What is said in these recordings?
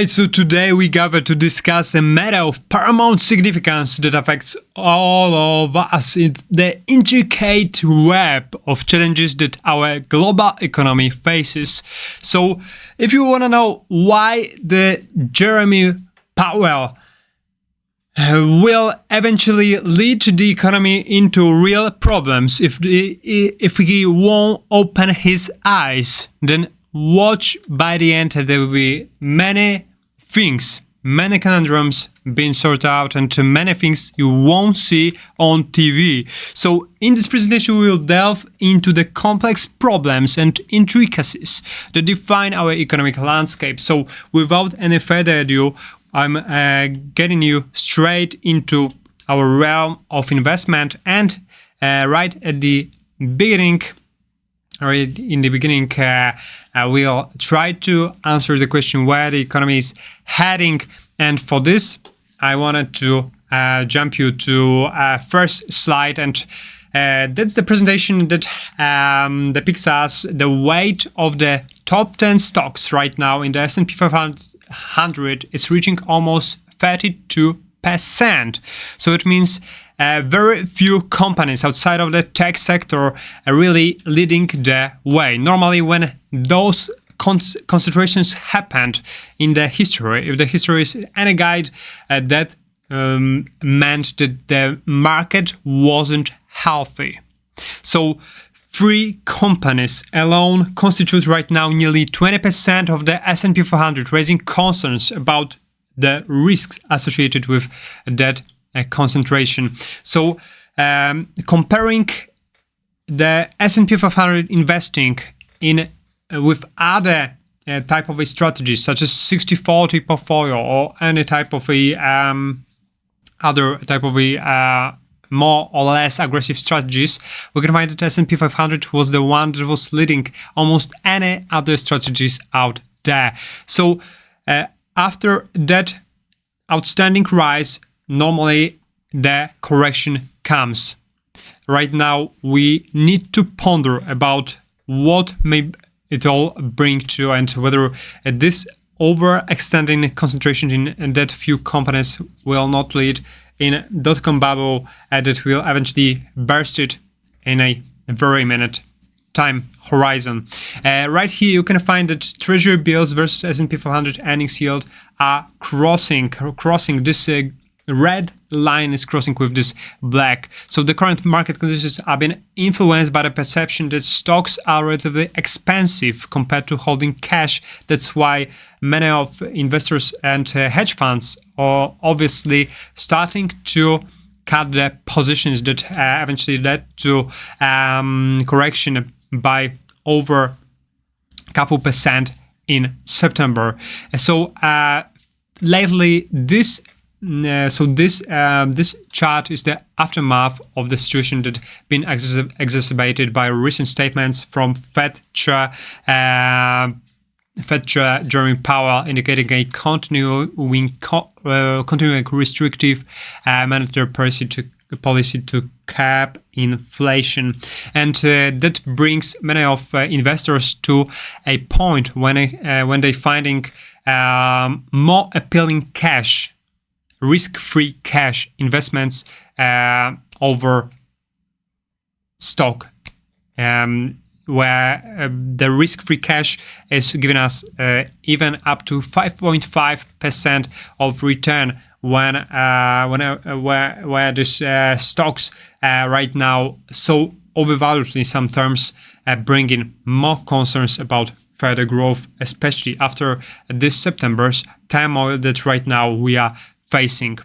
Alright, so today we gather to discuss a matter of paramount significance that affects all of us in the intricate web of challenges that our global economy faces. So, if you want to know why the Jerome Powell will eventually lead the economy into real problems if he won't open his eyes, then watch by the end. There will be many things, many conundrums being sorted out, and many things you won't see on TV. So in this presentation we will delve into the complex problems and intricacies that define our economic landscape. So without any further ado, I'm getting you straight into our realm of investment, and right at the beginning, we'll try to answer the question where the economy is heading. And for this, I wanted to jump you to first slide, and that's the presentation that depicts us the weight of the top 10 stocks right now in the S&P 500 is reaching almost 32%. So it means very few companies outside of the tech sector are really leading the way. Normally, when those concentrations happened in the history, if the history is any guide, that meant that the market wasn't healthy. So 3 companies alone constitute right now nearly 20% of the S&P 500, raising concerns about the risks associated with that concentration. So comparing the S&P 500 investing in with other type of strategies such as 60-40 portfolio or any type of other type of more or less aggressive strategies, we can find that S&P 500 was the one that was leading almost any other strategies out there. So after that outstanding rise, normally the correction comes. Right now, we need to ponder about what may it all bring to, and whether this overextending concentration in that few companies will not lead in dot-com bubble that will eventually burst it in a very minute time horizon. Right here you can find that Treasury bills versus S&P 500 earnings yield are crossing this red line is crossing with this black. So the current market conditions are being influenced by the perception that stocks are relatively expensive compared to holding cash. That's why many of investors and hedge funds are obviously starting to cut the positions that eventually led to correction by over a couple percent in September. So lately this chart is the aftermath of the situation that been exacerbated by recent statements from Fed Chair Jerome Powell, indicating a continuing restrictive monetary policy to cap inflation, and that brings many of investors to a point when they finding more appealing cash, risk-free cash investments over stock, where the risk-free cash is giving us even up to 5.5% of return where this stocks right now so overvalued in some terms, bringing more concerns about further growth, especially after this September's turmoil that right now we are facing.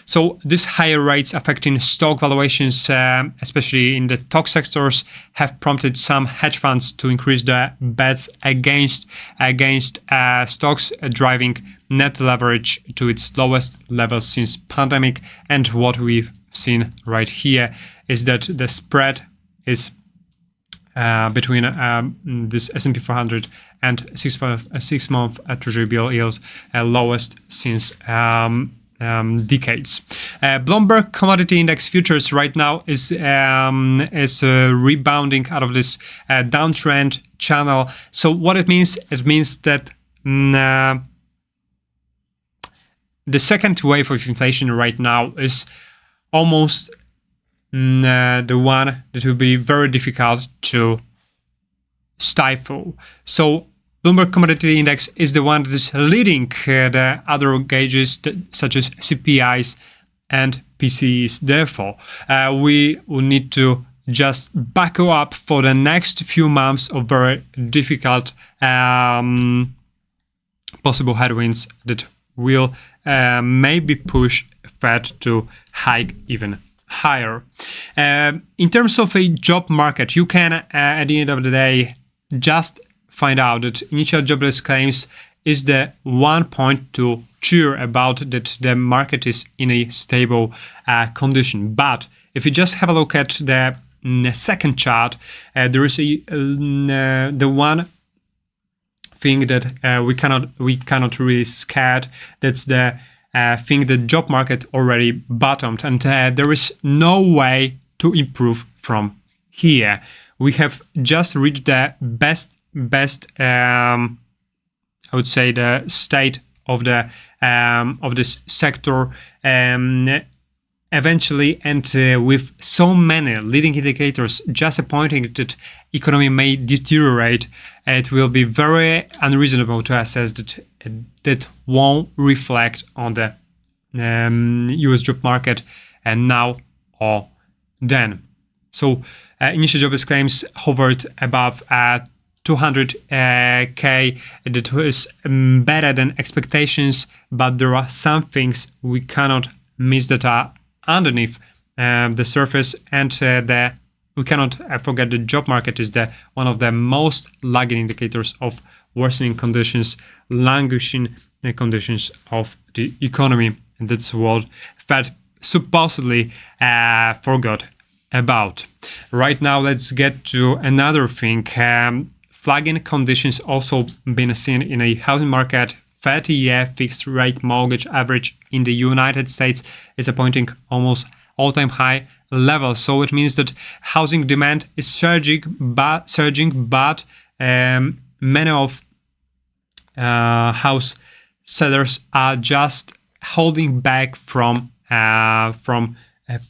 So these higher rates affecting stock valuations, especially in the tech sectors, have prompted some hedge funds to increase their bets against stocks, driving net leverage to its lowest level since pandemic. And what we've seen right here is that the spread is between this S&P 500 and 6-month Treasury bill yields lowest since decades. Bloomberg Commodity Index futures right now is rebounding out of this downtrend channel. So what it means? It means that the second wave of inflation right now is almost the one that will be very difficult to stifle. So Bloomberg Commodity Index is the one that is leading the other gauges such as CPIs and PCEs. Therefore, we will need to just buckle up for the next few months of very difficult possible headwinds that will maybe push Fed to hike even higher. In terms of a job market, you can, at the end of the day, just find out that initial jobless claims is the one point to cheer about, that the market is in a stable condition. But if you just have a look at the second chart, there is the one thing that we cannot really scared. That's the thing the job market already bottomed, and there is no way to improve from here. We have just reached the best I would say the state of this sector eventually, and with so many leading indicators just pointing that economy may deteriorate, it will be very unreasonable to assess that won't reflect on the US job market and now or then. So initial jobless claims hovered above 200K. That was better than expectations, but there are some things we cannot miss that are underneath the surface, and we cannot forget the job market is one of the most lagging indicators of worsening conditions, languishing conditions of the economy, and that's what Fed supposedly forgot about. Right now, let's get to another thing. Flagging conditions also been seen in a housing market. 30-year fixed rate mortgage average in the United States is approaching almost all-time high level. So it means that housing demand is surging, but many of house sellers are just holding back from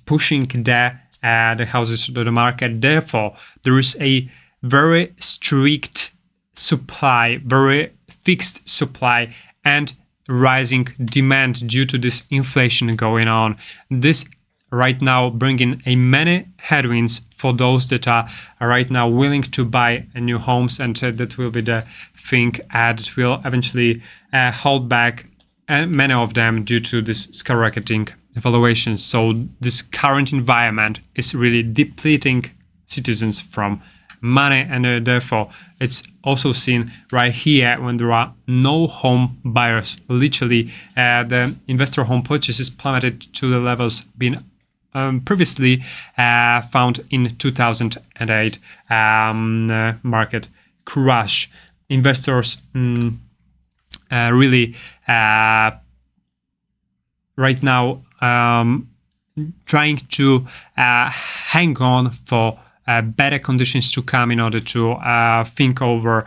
pushing the houses to the market. Therefore, there is a very strict supply, very fixed supply, and rising demand due to this inflation going on. This right now bringing many headwinds for those that are right now willing to buy new homes, and that will be the thing that will eventually hold back many of them due to this skyrocketing valuations. So this current environment is really depleting citizens from money, and therefore it's also seen right here when there are no home buyers. Literally, the investor home purchases plummeted to the levels been previously found in 2008 market crash. Investors really right now trying to hang on for better conditions to come in order to think over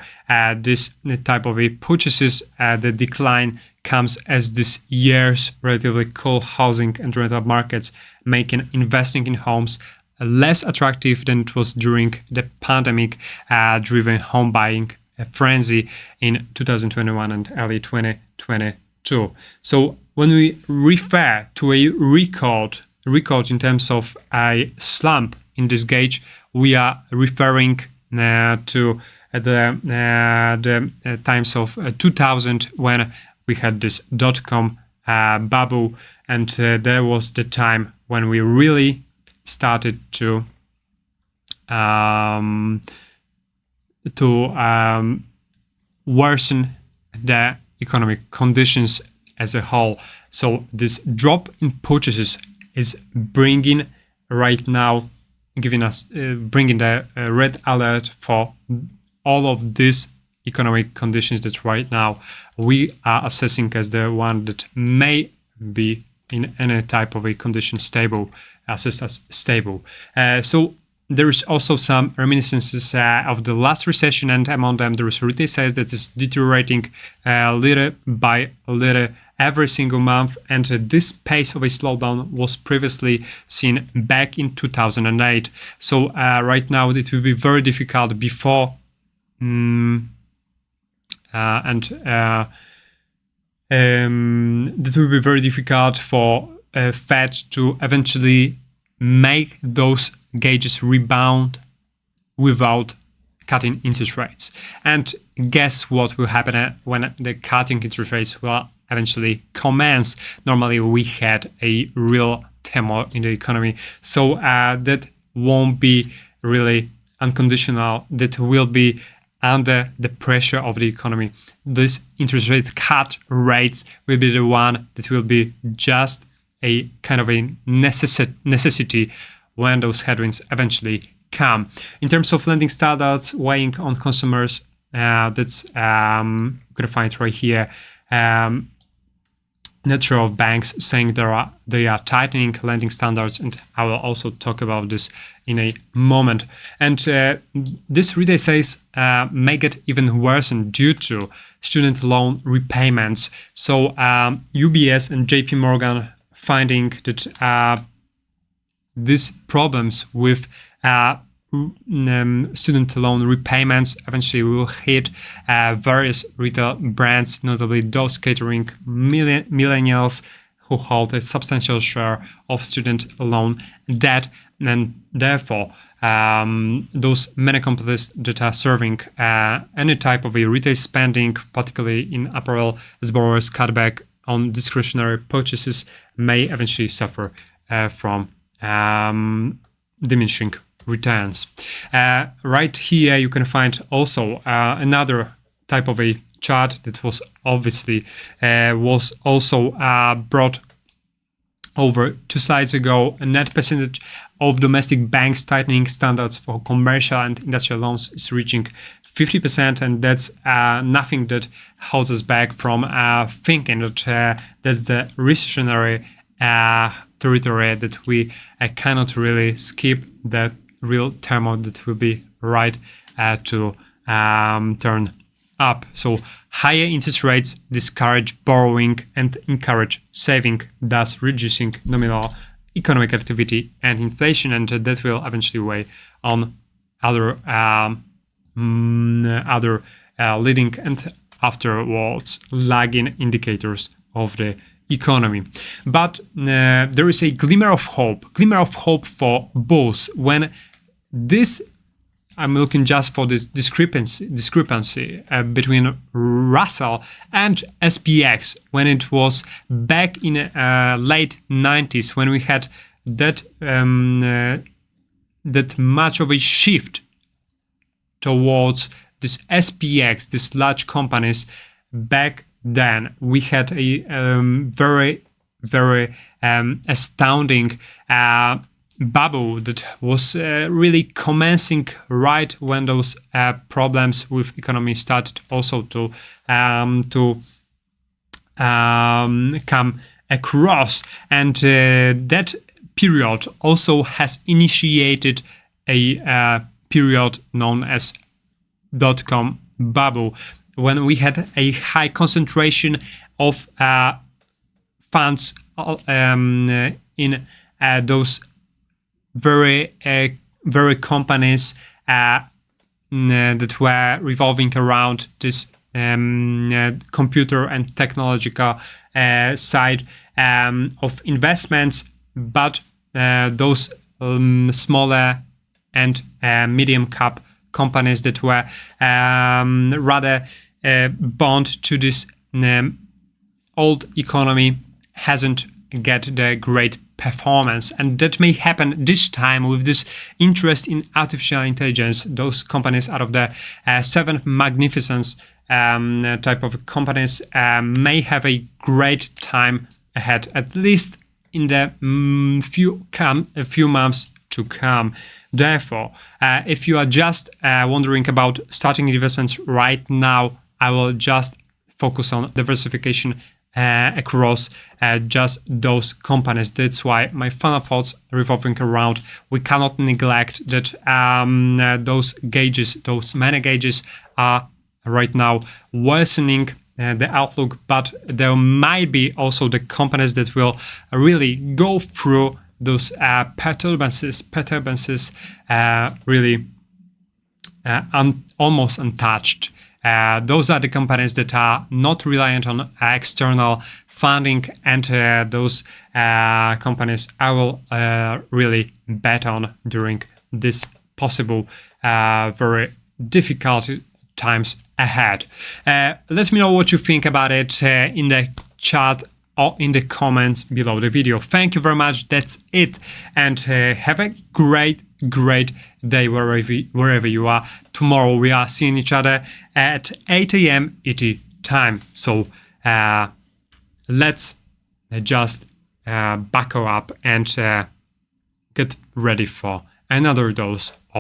this type of purchases. The decline comes as this year's relatively cool housing and rental markets making investing in homes less attractive than it was during the pandemic driven home buying frenzy in 2021 and early 2022. So when we refer to a record in terms of a slump in this gauge, we are referring to the times of 2000 when we had this dot-com bubble, and there was the time when we really started to worsen the economic conditions as a whole. So this drop in purchases is bringing right now, giving us bringing the red alert for all of these economic conditions that right now we are assessing as the one that may be in any type of a condition stable, assessed as stable. So there is also some reminiscences of the last recession, and among them there is retail sales that is deteriorating little by little every single month, and this pace of a slowdown was previously seen back in 2008. So right now it will be very difficult before it will be very difficult for Fed to eventually make those gauges rebound without cutting interest rates. And guess what will happen when the cutting interest rates will eventually commence? Normally we had a real turmoil in the economy, so that won't be really unconditional. That will be under the pressure of the economy. This interest rate cut rates will be the one that will be just a kind of a necessity when those headwinds eventually come. In terms of lending standards weighing on consumers, that's you're gonna find right here. Natural banks saying they are tightening lending standards, and I will also talk about this in a moment. And this retail sales may get even worse due to student loan repayments. So UBS and JP Morgan finding that these problems with student loan repayments eventually will hit various retail brands, notably those catering millennials who hold a substantial share of student loan debt, and therefore those many companies that are serving any type of a retail spending, particularly in apparel, as borrowers cut back on discretionary purchases, may eventually suffer from diminishing returns. Right here you can find also another type of a chart that was obviously was also brought over 2 slides ago. A net percentage of domestic banks tightening standards for commercial and industrial loans is reaching 50%, and that's nothing that holds us back from thinking that that's the recessionary territory that we cannot really skip, the real turmoil that will be right to turn up. So higher interest rates discourage borrowing and encourage saving, thus reducing nominal economic activity and inflation, and that will eventually weigh on other leading and afterwards lagging indicators of the economy. But there is a glimmer of hope for both when this, I'm looking just for this discrepancy between Russell and SPX when it was back in late 90s, when we had that that much of a shift towards this SPX, these large companies. Back then we had a very astounding bubble that was really commencing right when those problems with economy started also to come across, and that period also has initiated a period known as dot-com bubble, when we had a high concentration of funds in those very companies that were revolving around this computer and technological side of investments, but those smaller and medium cap companies that were rather bound to this old economy hasn't get the great performance. And that may happen this time with this interest in artificial intelligence. Those companies out of the seven magnificence type of companies may have a great time ahead, at least in the few months to come. Therefore, if you are just wondering about starting investments right now, I will just focus on diversification across just those companies. That's why my final thoughts revolving around, we cannot neglect that those gauges, those many gauges, are right now worsening the outlook, but there might be also the companies that will really go through those perturbances really almost untouched. Those are the companies that are not reliant on external funding, and those companies I will really bet on during this possible very difficult times ahead. Let me know what you think about it in the chat or in the comments below the video. Thank you very much. That's it. And have a great day wherever you are. Tomorrow we are seeing each other at 8 a.m. ET time. So let's just buckle up and get ready for another dose